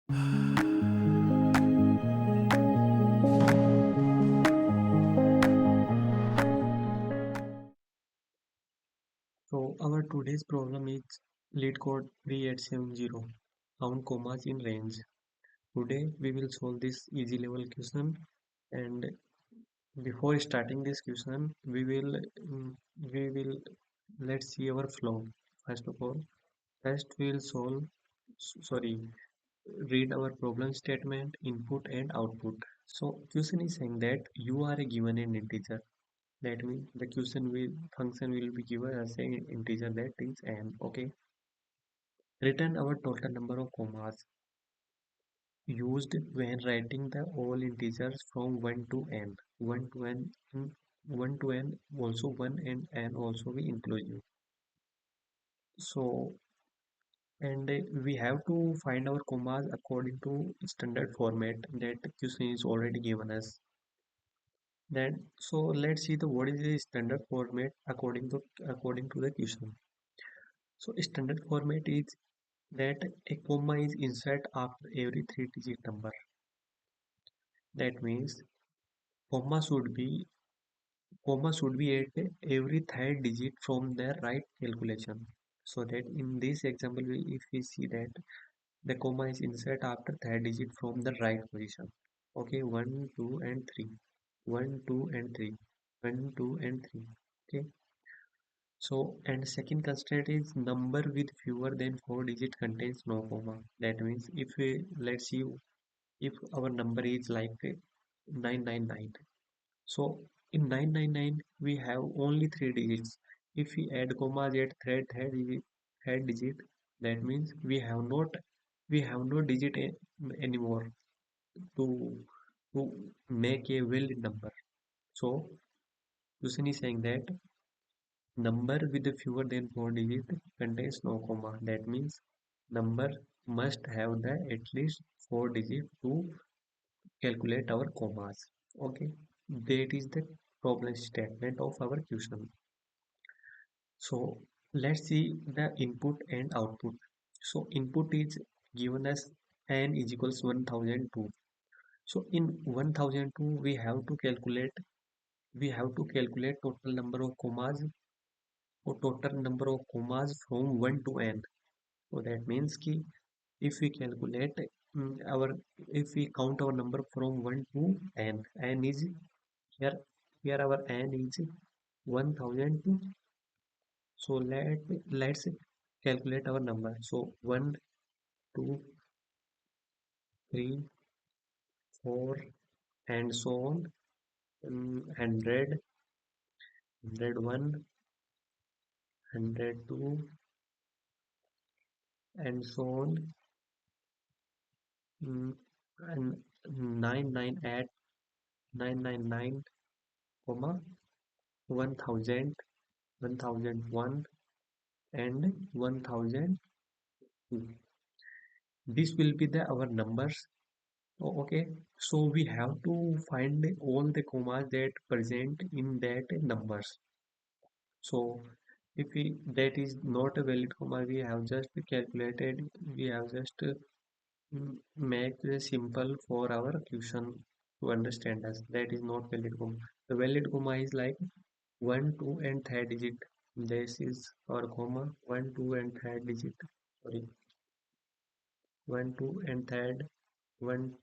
So our today's problem is LeetCode 3870, count commas in range. Today we will solve this easy level question, and before starting this question we will let's see our flow. First of all, first we will sorry read our problem statement, input and output. So question is saying that you are given an integer. That means the function will be given as an integer, that is n. Okay. Return our total number of commas used when writing the all integers from 1 to n. 1 to n, 1 to n, also 1 and n also be inclusive. So, and we have to find our commas according to standard format that question is already given us. Then, so let's see the what is the standard format according to the question. So, standard format is that a comma is inserted after every three-digit number. That means comma should be at every third digit from the right calculation. So that in this example, if we see that the comma is inserted after third digit from the right position. Okay, 1, 2, and 3. 1, 2, and 3. 1, 2, and 3. Okay. So, and second constraint is number with fewer than 4 digit contains no comma. That means if we let's see if our number is like 999. So in 999 we have only 3 digits. If we add commas at third digit, that means we have no digit anymore to make a valid number. So question is saying that number with fewer than 4 digits contains no comma. That means number must have the at least 4 digits to calculate our commas. Okay, that is the problem statement of our question. So let's see the input and output. So input is given as n is equals 1002. So in 1002 we have to calculate total number of commas or total number of commas from 1 to n. So that means ki if we calculate our if we count our number from 1 to n is here here our n is 1002. So let's calculate our number. So 1, 2, 3, 4, and so on. 100, and so on. And 998, 999, comma 1000, 1001, and 1002. This will be the our numbers. Okay, so we have to find all the commas that present in that numbers. So if we that is not a valid comma, we have just calculated, we have just make it simple for our question to understand us. That is not valid comma. The valid comma is like 1, 2, and third digit. This is our comma 1, 2, and third digit. Sorry, 1, 2, and third 1,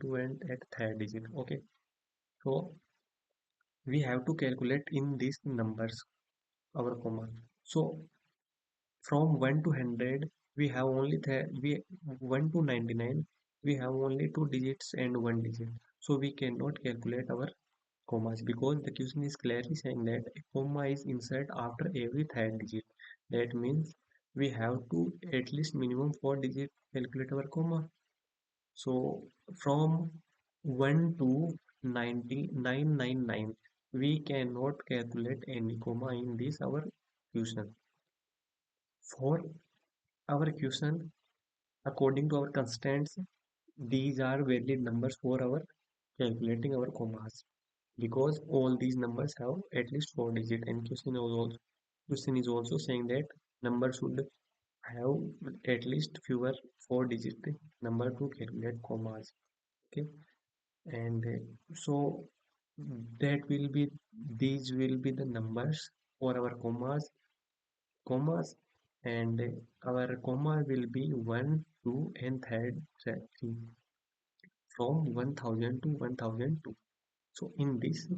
2, and at third digit. Okay, so we have to calculate in these numbers our comma. So from 1 to 100 we have only we 1 to 99 we have only two digits and one digit, so we cannot calculate our commas because the question is clearly saying that a comma is inserted after every third digit. That means we have to at least minimum 4 digit calculate our comma. So from 1 to 999 we cannot calculate any comma in this our question. For our question, according to our constants, these are valid numbers for our calculating our commas because all these numbers have at least 4 digits, and question is also saying that number should have at least fewer 4-digit number to calculate commas. Okay, and so that will be these will be the numbers for our commas, and our comma will be 1, 2, and 3 from 1000 to 1002. So in this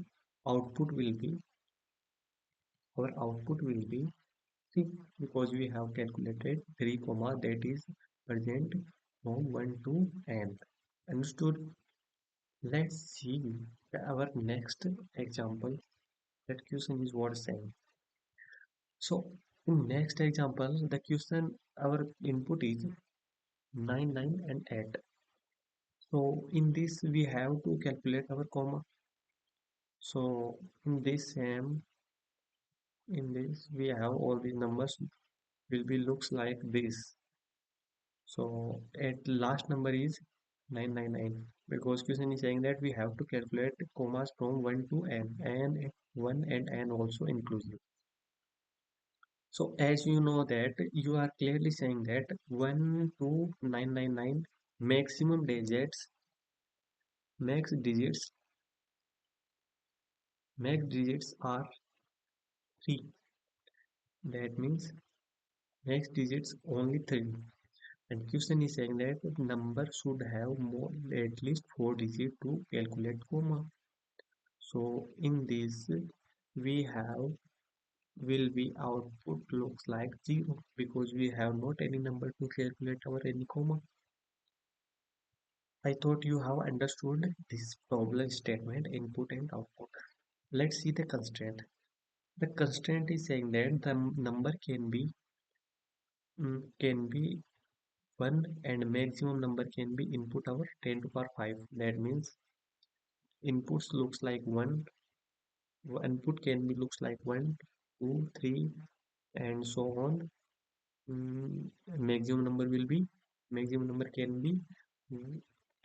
output will be our output will be 3 because we have calculated 3 comma that is present from 1 to n. Understood? Let's see our next example. That question is what saying. So in next example, the question our input is 9, 9 and 8. So in this we have to calculate our comma. So in this we have all these numbers will be looks like this. So at last number is 999 because question is saying that we have to calculate commas from 1 to n and 1 and n also inclusive. So as you know that you are clearly saying that 1 to 999 maximum max digits max digits are 3. That means max digits only 3. And question is saying that the number should have more at least 4 digits to calculate comma. So in this we have will be output looks like 0 because we have not any number to calculate our any comma. I thought you have understood this problem statement input and output. Let's see the constraint. The constraint is saying that the number can be 1 and maximum number can be input our 10 to the power 5. That means inputs looks like 1, input can be looks like 1, 2, 3 and so on. Maximum number will be maximum number can be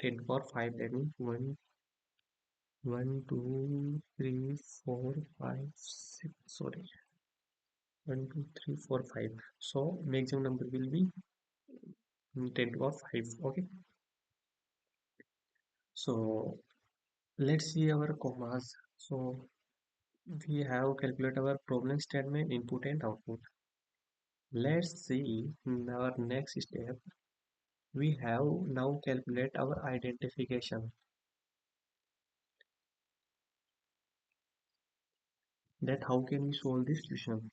10 to the power 5. That means 1, 1, 2, 3, 4, 5, 6. Sorry, 1, 2, 3, 4, 5. So maximum number will be 10 to the power 5. Okay. So let's see our commas. So we have calculated our problem statement input and output. Let's see in our next step. We have now calculate our identification. That how can we solve this question?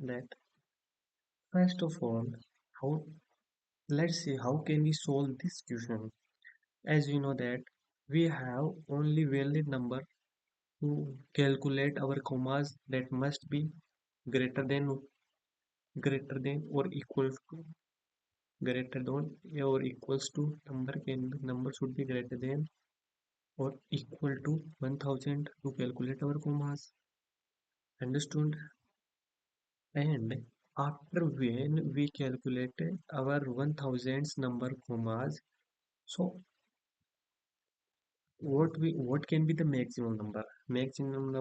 That first of all, how let's see how can we solve this question. As you know that we have only valid number to calculate our commas that must be greater than or equal to greater than or equals to number should be greater than or equal to 1000 to calculate our commas. Understood? And after when we calculated our 1000's number commas, so what can be the maximum number? Maximum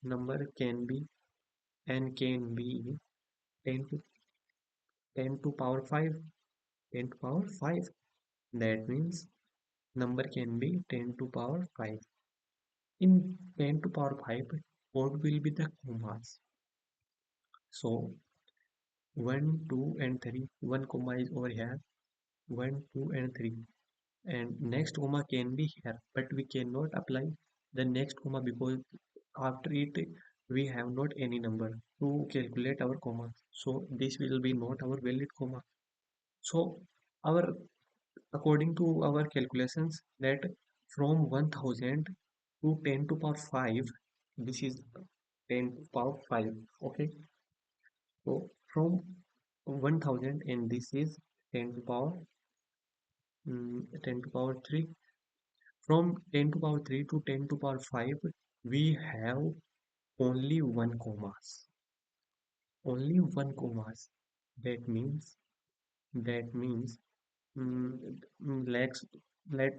number can be and can be 10 to 10 to power 5, 10 to power 5. That means number can be 10 to power 5. In 10 to power 5, what will be the commas? So 1, 2 and 3. One comma is over here. 1, 2 and 3. And next comma can be here. But we cannot apply the next comma because after it we have not any number to calculate our comma. So this will be not our valid comma. So our according to our calculations that from 1000 to 10 to power 5, this is 10 to power 5. Okay, so from 1000 and this is 10 to power 10 to power 3. From 10 to power 3 to 10 to power 5 we have only one commas, only one commas. That means that means let's let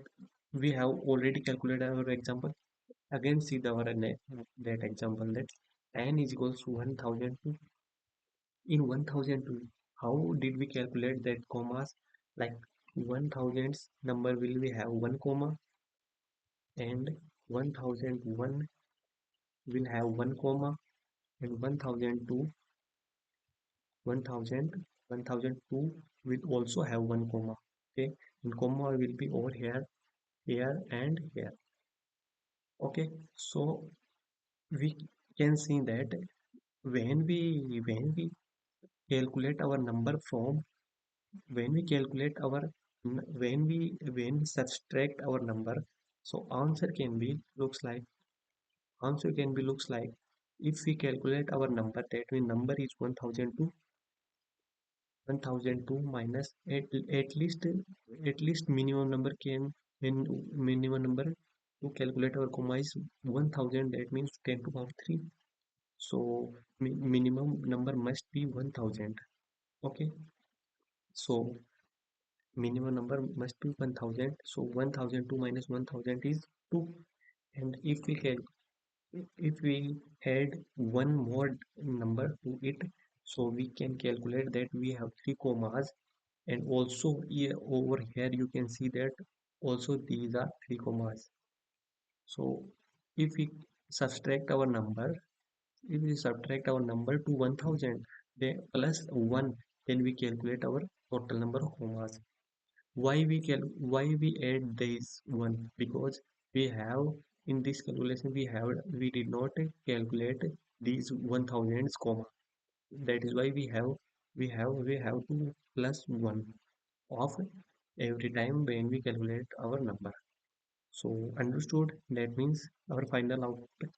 we have already calculated our example. Again see that example that n is equals to 1000 in 1002. How did we calculate that commas? Like 1000's number will we have one comma, and 1001 will have one comma, and 1002 will also have one comma. Okay, and comma will be over here, here, and here. Okay, so we can see that when we calculate our number from when we calculate our when we subtract our number, so answer can be looks like, if we calculate our number, that means number is 1002. 1002 minus at least minimum number can when minimum number to calculate our comma is 1000, that means 10 to power 3. So minimum number must be 1000. Okay, so minimum number must be 1000. So 1002 minus 1000 is 2. And if we add one more number to it, so we can calculate that we have three commas. And also here, over here you can see that also these are three commas. So if we subtract our number if we subtract our number to 1000, then plus 1, then we calculate our total number of commas. Why we add this one? Because we have, in this calculation, we did not calculate these 1000's comma. That is why we have to plus 1 of every time when we calculate our number. So understood? That means our final output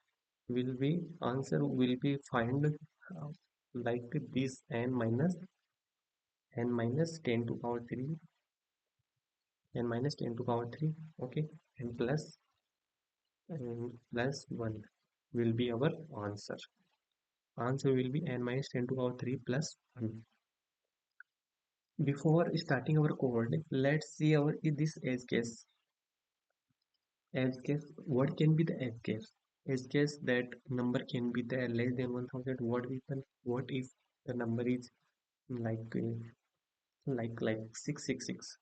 will be answer will be find like this, n minus 10 to power 3, n minus 10 to power 3. Okay, and plus 1 will be our answer will be n minus 10 to power 3 plus 1. Before starting our code, let's see our this edge case. Edge case, what can be the edge case? Edge case, that number can be there less than 1000. What if the number is like 666?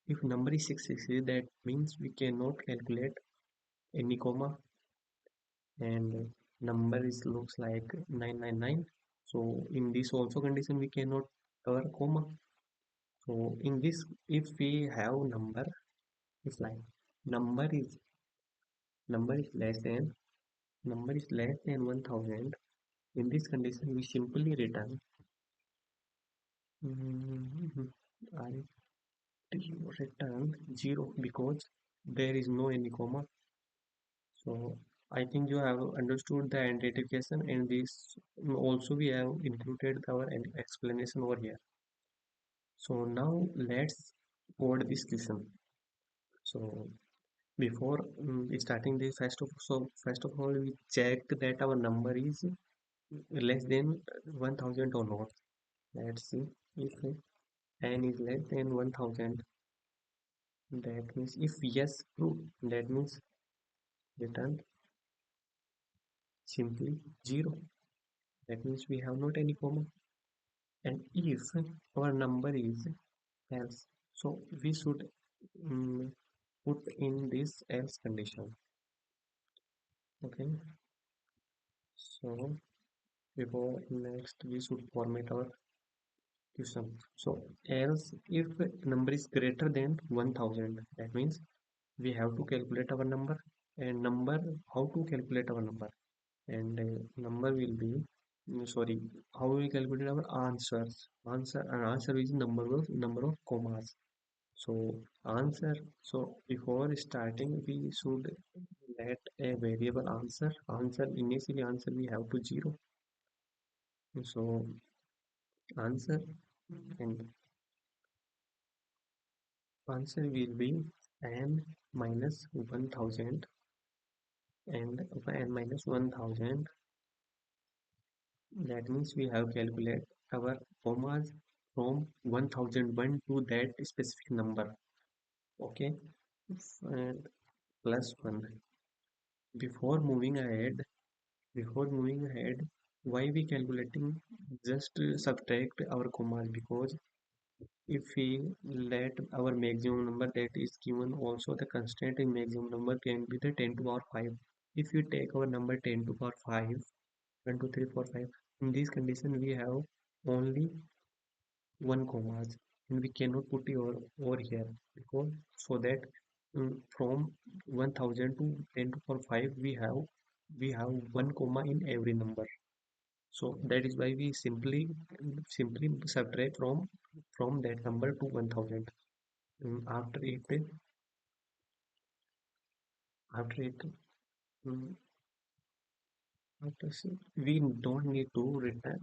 If number is 666, that means we cannot calculate any comma, and number is looks like 999. So in this also condition we cannot cover comma. So in this, if we have if like number is number is less than number is less than 1000, in this condition we simply return mm, I return 0, because there is no any comma. So I think you have understood the identification, and this also we have included our explanation over here. So now let's code this question. So before starting this, first of all we checked that our number is less than 1000 or not. Let's see if n is less than 1000. That means if yes, true. That means return simply 0. That means we have not any comma. And if our number is else, so we should um, put in this else condition. Okay, so before next we should format our question. So else, if number is greater than 1000, that means we have to calculate our number. And number, how to calculate our number? And number will be sorry, how we calculate our answer is number of commas. So answer, so before starting we should let a variable answer initially answer we have to 0. So answer, and answer will be n minus 1000, and n minus 1000. That means we have calculate our commas from 1001 to that specific number. Okay, and plus 1. Before moving ahead, before moving ahead why we calculating, just subtract our commas, because if we let our maximum number that is given, also the constant in maximum number can be the 10 to power 5. If you take our number 10 to power 5, 1 2 3 4 5, in this condition we have only one commas, and we cannot put it over here, because so that from 1000 to 10 to power 5 we have one comma in every number. So that is why we simply subtract from that number to 1000. After it mm, we don't need to return,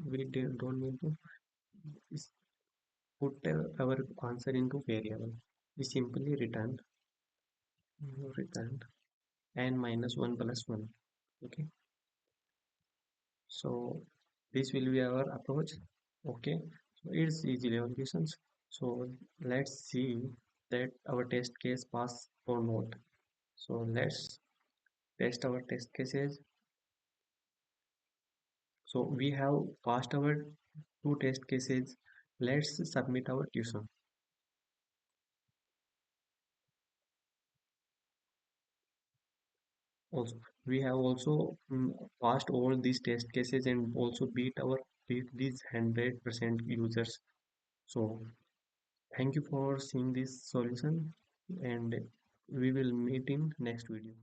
don't need to s- put our answer into variable. We simply return n minus 1 plus 1. Okay, so this will be our approach. Okay, so it's easy evaluations. So let's see that our test case pass or not. So let's test our test cases. So we have passed our two test cases. Let's submit our tuition. Also, we have also passed all these test cases and also beat these 100% users. So thank you for seeing this solution, and we will meet in next video.